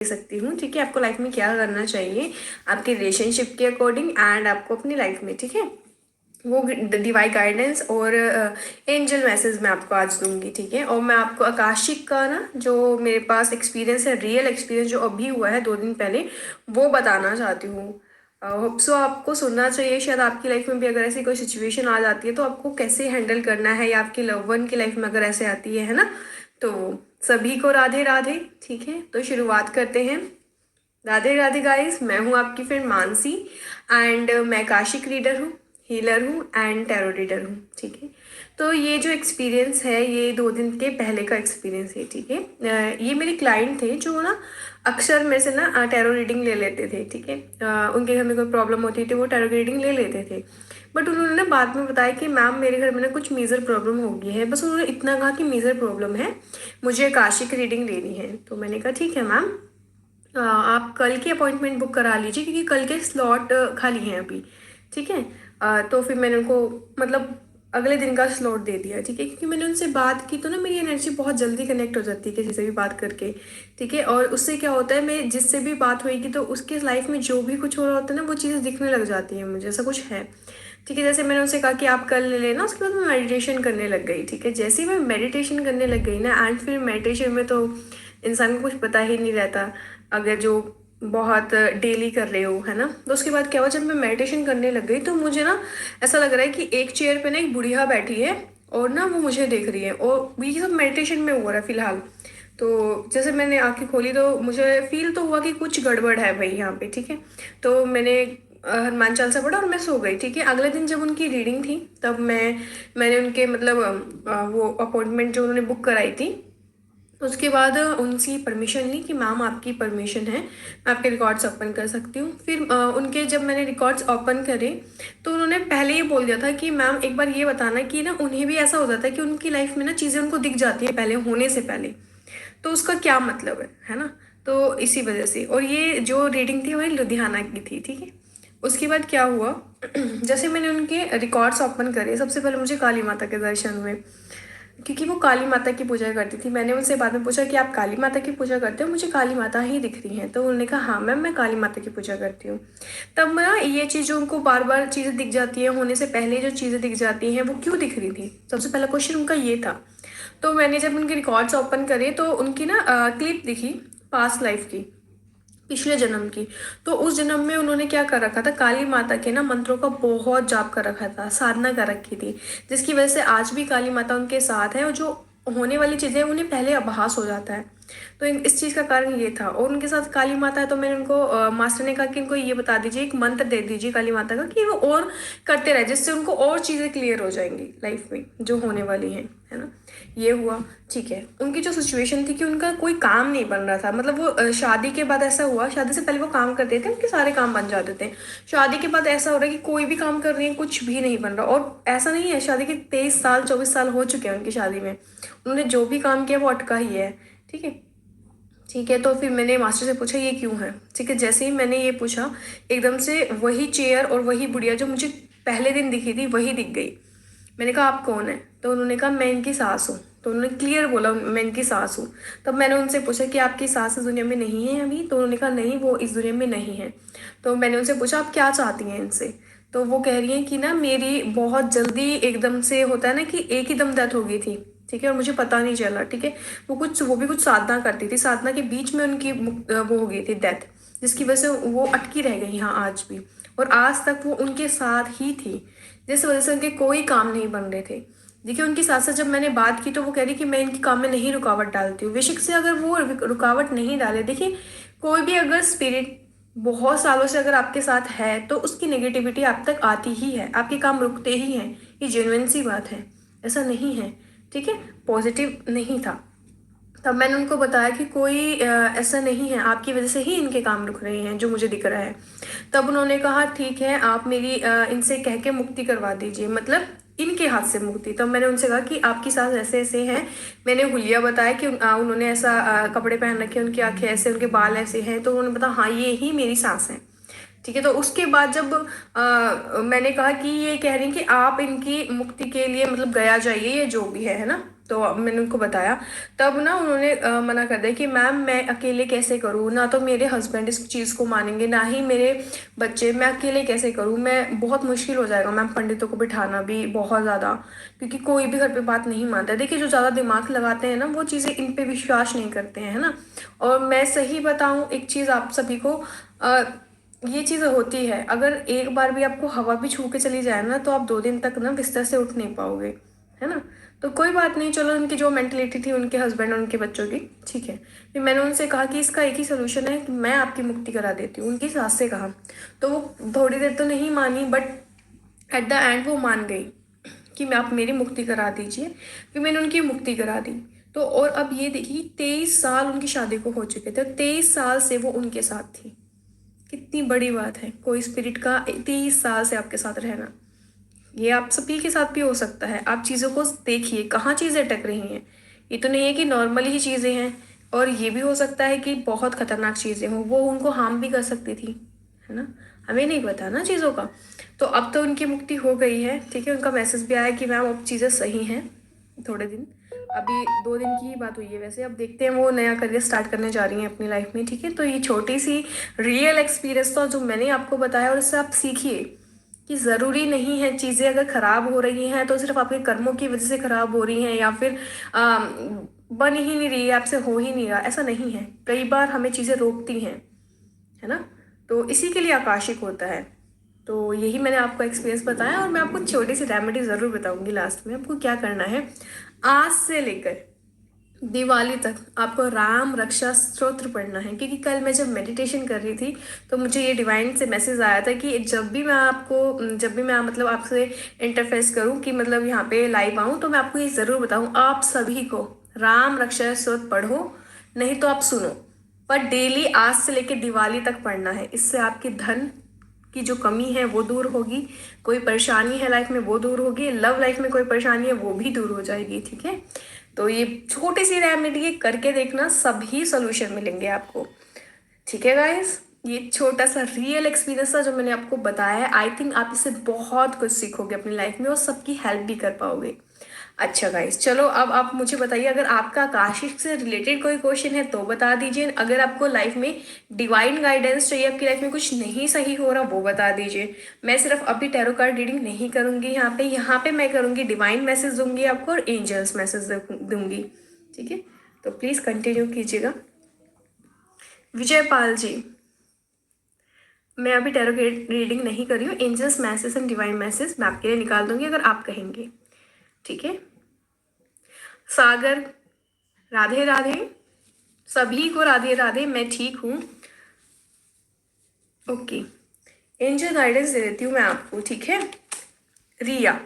दे सकती हूँ, ठीक है। आपको लाइफ में क्या करना चाहिए आपके रिलेशनशिप के अकॉर्डिंग एंड आपको अपनी लाइफ में, ठीक है। वो डिवाइन गाइडेंस और एंजल मैसेज मैं आपको आज दूंगी, ठीक है। और मैं आपको आकाशिक का ना जो मेरे पास एक्सपीरियंस है, रियल एक्सपीरियंस जो अभी हुआ है 2 दिन पहले, वो बताना चाहती हूँ। होप सो आपको सुनना चाहिए। शायद आपकी लाइफ में भी अगर ऐसी कोई सिचुएशन आ जाती है तो आपको कैसे हैंडल करना है, या आपके लव वन की लाइफ में अगर ऐसे आती है ना। तो सभी को राधे राधे, ठीक है। तो शुरुआत करते हैं। राधे राधे गाइस, मैं हूँ आपकी फ्रेंड मानसी एंड मैं काशिक रीडर हूँ, हीलर हूँ एंड टैरो रीडर हूँ, ठीक है। तो ये जो एक्सपीरियंस है ये 2 दिन के पहले का एक्सपीरियंस है, ठीक है। ये मेरे क्लाइंट थे जो ना अक्सर मेरे से ना टैरो रीडिंग ले लेते थे, ठीक है। उनके घर में कोई प्रॉब्लम होती थी वो टैरो रीडिंग ले लेते थे। बट उन्होंने ना बाद में बताया कि मैम मेरे घर में ना कुछ मेजर प्रॉब्लम हो गई है। बस उन्होंने इतना कहा कि मेजर प्रॉब्लम है, मुझे काशिक रीडिंग लेनी है। तो मैंने कहा ठीक है मैम, आप कल की अपॉइंटमेंट बुक करा लीजिए क्योंकि कल के स्लॉट खाली हैं अभी, ठीक है। तो फिर मैंने उनको मतलब अगले दिन का स्लॉट दे दिया, ठीक है। क्योंकि मैंने उनसे बात की तो ना मेरी एनर्जी बहुत जल्दी कनेक्ट हो जाती है किसी से भी बात करके, ठीक है। और उससे क्या होता है, मैं जिससे भी बात होएगी तो उसके लाइफ में जो भी कुछ हो रहा होता है ना वो चीज़ें दिखने लग जाती हैं मुझे, ऐसा कुछ है, ठीक है। जैसे मैंने उनसे कहा कि आप कल ले लेना, उसके बाद मैं मेडिटेशन करने लग गई, ठीक है। जैसे ही मैं मेडिटेशन करने लग गई ना, एंड फिर मेडिटेशन में तो इंसान को कुछ पता ही नहीं रहता अगर जो बहुत डेली कर रहे हो, है ना। तो उसके बाद क्या हुआ, जब मैं मेडिटेशन करने लग गई तो मुझे ना ऐसा लग रहा है कि एक चेयर पे ना एक बुढ़िया बैठी है और ना वो मुझे देख रही है, और ये सब मेडिटेशन में हो रहा है फिलहाल। तो जैसे मैंने आंखें खोली तो मुझे फील तो हुआ कि कुछ गड़बड़ है भाई यहाँ पे, ठीक है। तो मैंने हनुमान चालीसा पढ़ा और मैं सो गई, ठीक है। अगले दिन जब उनकी रीडिंग थी तब मैंने उनके मतलब वो अपॉइंटमेंट जो उन्होंने बुक कराई थी, उसके बाद उनसे परमिशन ली कि मैम आपकी परमिशन है, मैं आपके रिकॉर्ड्स ओपन कर सकती हूँ। फिर उनके जब मैंने रिकॉर्ड्स ओपन करे तो उन्होंने पहले ही बोल दिया था कि मैम एक बार ये बताना कि ना उन्हें भी ऐसा हो जाता है कि उनकी लाइफ में ना चीज़ें उनको दिख जाती है पहले होने से पहले, तो उसका क्या मतलब है ना। तो इसी वजह से, और ये जो रीडिंग थी वही लुधियाना की थी, ठीक है। उसके बाद क्या हुआ जैसे मैंने उनके रिकॉर्ड्स ओपन करे, सबसे पहले मुझे काली माता के दर्शन हुए, क्योंकि वो काली माता की पूजा करती थी। मैंने उनसे बाद में पूछा कि आप काली माता की पूजा करते हो, मुझे काली माता ही दिख रही हैं। तो उन्होंने कहा हाँ मैम मैं काली माता की पूजा करती हूँ। तब ना ये चीज़ जो उनको बार बार चीज़ें दिख जाती हैं, होने से पहले जो चीज़ें दिख जाती हैं वो क्यों दिख रही थी, सबसे पहला क्वेश्चन उनका ये था। तो मैंने जब उनके रिकॉर्ड्स ओपन करे तो उनकी ना क्लिप दिखी पास्ट लाइफ की, पिछले जन्म की। तो उस जन्म में उन्होंने क्या कर रखा था, काली माता के ना मंत्रों का बहुत जाप कर रखा था, साधना कर रखी थी, जिसकी वजह से आज भी काली माता उनके साथ है और जो होने वाली चीज़ें उन्हें पहले आभास हो जाता है। तो इस चीज़ का कारण ये था, और उनके साथ काली माता है। तो मैंने उनको मास्टर ने कहा कि इनको ये बता दीजिए, एक मंत्र दे दीजिए काली माता का कि वो और करते रहे, जिससे उनको और चीज़ें क्लियर हो जाएंगी लाइफ में जो होने वाली हैं, है ना। ये हुआ, ठीक है। उनकी जो सिचुएशन थी कि उनका कोई काम नहीं बन रहा था, मतलब वो शादी के बाद ऐसा हुआ, शादी से पहले वो काम करते थे उनके सारे काम बन जाते थे, शादी के बाद ऐसा हो रहा है कि कोई भी काम कर रही है कुछ भी नहीं बन रहा। और ऐसा नहीं है, शादी के 23 साल 24 साल हो चुके हैं उनकी शादी में, उन्होंने जो भी काम किया वो अटका ही है, ठीक है। ठीक है, तो फिर मैंने मास्टर से पूछा ये क्यों है, ठीक है। जैसे ही मैंने ये पूछा एकदम से वही चेयर और वही बुढ़िया जो मुझे पहले दिन दिखी थी वही दिख गई। मैंने कहा आप कौन है, तो उन्होंने कहा मैं इनकी सास हूँ। तो उन्होंने क्लियर बोला मैं इनकी सास हूँ। तब मैंने उनसे पूछा कि आपकी सास इस दुनिया में नहीं है अभी, तो उन्होंने कहा नहीं वो इस दुनिया में नहीं है। तो मैंने उनसे पूछा आप क्या चाहती हैं इनसे। तो वो कह रही हैं कि ना मेरी बहुत जल्दी एकदम से होता है ना कि एक ही दम डेथ हो गई थी, ठीक है, और मुझे पता नहीं चला, ठीक है। वो भी कुछ साधना करती थी, साधना के बीच में उनकी वो हो गई थी डेथ, जिसकी वजह से वो अटकी रह गई यहाँ आज भी, और आज तक वो उनके साथ ही थी, जिस वजह से उनके कोई काम नहीं बन रहे थे। देखिए उनकी साथ साथ जब मैंने बात की तो वो कह रही कि मैं इनके काम में नहीं रुकावट डालती हूँ। बेशक से अगर वो रुकावट नहीं डाले, देखिए कोई भी अगर स्पिरिट बहुत सालों से अगर आपके साथ है तो उसकी नेगेटिविटी आप तक आती ही है, आपके काम रुकते ही हैं, ये जेन्युइन सी बात है, ऐसा नहीं है, ठीक है। पॉजिटिव नहीं था। तब मैंने उनको बताया कि कोई ऐसा नहीं है, आपकी वजह से ही इनके काम रुक रहे हैं जो मुझे दिख रहा है। तब उन्होंने कहा ठीक है आप मेरी इनसे कह के मुक्ति करवा दीजिए, मतलब इनके हाथ से मुक्ति। तब मैंने उनसे कहा कि आपकी सास ऐसे ऐसे हैं, मैंने हुलिया बताया कि उन्होंने ऐसा कपड़े पहन रखे, उनकी आंखें ऐसे, उनके बाल ऐसे हैं। तो उन्होंने बताया हाँ ये ही मेरी सास है, ठीक है। तो उसके बाद जब मैंने कहा कि ये कह रही कि आप इनकी मुक्ति के लिए मतलब गया जाइए या जो भी है ना। तो अब मैंने उनको बताया, तब ना उन्होंने मना कर दिया कि मैम मैं अकेले कैसे करूँ, ना तो मेरे हस्बैंड इस चीज़ को मानेंगे ना ही मेरे बच्चे, मैं अकेले कैसे करूँ, मैं बहुत मुश्किल हो जाएगा मैम पंडितों को बिठाना भी बहुत ज़्यादा, क्योंकि कोई भी घर पे बात नहीं मानता है। देखिए जो ज़्यादा दिमाग लगाते हैं ना वो चीज़ें इन पे विश्वास नहीं करते हैं, है ना। और मैं सही बताऊँ एक चीज़ आप सभी को, अ, ये चीज़ होती है, अगर एक बार भी आपको हवा भी छू के चली जाए ना तो आप 2 दिन तक ना बिस्तर से उठ नहीं पाओगे, है ना। तो कोई बात नहीं, चलो उनकी जो मेंटलिटी थी उनके हस्बैंड और उनके बच्चों की, ठीक है। फिर मैंने उनसे कहा कि इसका एक ही सोल्यूशन है कि मैं आपकी मुक्ति करा देती हूँ, उनकी सास से कहा। तो वो थोड़ी देर तो नहीं मानी, बट एट द एंड वो मान गई कि मैं आप मेरी मुक्ति करा दीजिए। फिर मैंने उनकी मुक्ति करा दी। तो और अब ये देखिए 23 साल उनकी शादी को हो चुके थे, 23 साल से वो उनके साथ थी। कितनी बड़ी बात है कोई स्पिरिट का 23 साल से आपके साथ रहना। ये आप सभी के साथ भी हो सकता है। आप चीज़ों को देखिए कहाँ चीज़ें अटक रही हैं। ये तो नहीं है कि नॉर्मली ही चीज़ें हैं, और ये भी हो सकता है कि बहुत खतरनाक चीज़ें हों, वो उनको हार्म भी कर सकती थी, है ना। हमें नहीं पता ना चीज़ों का। तो अब तो उनकी मुक्ति हो गई है, ठीक है। उनका मैसेज भी आया कि मैम अब चीज़ें सही हैं। थोड़े दिन, अभी 2 दिन की ही बात हुई है वैसे। अब देखते हैं वो नया करियर स्टार्ट करने जा रही हैं अपनी लाइफ में, ठीक है। तो ये छोटी सी रियल एक्सपीरियंस था जो मैंने आपको बताया, और इससे आप सीखिए कि ज़रूरी नहीं है चीज़ें अगर ख़राब हो रही हैं तो सिर्फ आपके कर्मों की वजह से ख़राब हो रही हैं, या फिर बन ही नहीं रही है, आपसे हो ही नहीं रहा, ऐसा नहीं है। कई बार हमें चीज़ें रोकती हैं, है ना। तो इसी के लिए आकाशिक होता है। तो यही मैंने आपको एक्सपीरियंस बताया, और मैं आपको छोटी सी रेमेडी ज़रूर बताऊंगी लास्ट में। आपको क्या करना है, आज से लेकर दिवाली तक आपको राम रक्षा स्तोत्र पढ़ना है। क्योंकि कल मैं जब मेडिटेशन कर रही थी तो मुझे ये डिवाइन से मैसेज आया था कि जब भी मैं मतलब आपसे इंटरफेस करूं, कि मतलब यहाँ पे लाइव आऊं, तो मैं आपको ये ज़रूर बताऊं आप सभी को राम रक्षा स्तोत्र पढ़ो, नहीं तो आप सुनो, पर डेली आज से लेकर दिवाली तक पढ़ना है। इससे आपकी धन की जो कमी है वो दूर होगी, कोई परेशानी है लाइफ में वो दूर होगी, लव लाइफ में कोई परेशानी है वो भी दूर हो जाएगी, ठीक है। तो ये छोटी सी रेमेडी करके देखना, सभी सोल्यूशन मिलेंगे आपको, ठीक है गाइस। ये छोटा सा रियल एक्सपीरियंस था जो मैंने आपको बताया है। आई थिंक आप इससे बहुत कुछ सीखोगे अपनी लाइफ में और सबकी हेल्प भी कर पाओगे। अच्छा गाइस, चलो अब आप मुझे बताइए, अगर आपका आकाशिक से रिलेटेड कोई क्वेश्चन है तो बता दीजिए। अगर आपको लाइफ में डिवाइन गाइडेंस चाहिए, आपकी लाइफ में कुछ नहीं सही हो रहा, वो बता दीजिए। मैं सिर्फ अभी टैरो कार्ड रीडिंग नहीं करूंगी यहाँ पे मैं करूंगी डिवाइन मैसेज दूंगी आपको, और एंजल्स मैसेज दूंगी, ठीक है। तो प्लीज़ कंटिन्यू कीजिएगा। विजय पाल जी, मैं अभी टैरो रीडिंग नहीं कर रही हूँ, angels message and divine message मैं आपके लिए निकाल दूंगी अगर आप कहेंगे, ठीक है। सागर, राधे राधे, सभी को राधे राधे, मैं ठीक हूँ। ओके, एंजल गाइडेंस दे देती हूँ मैं आपको, ठीक है। रिया,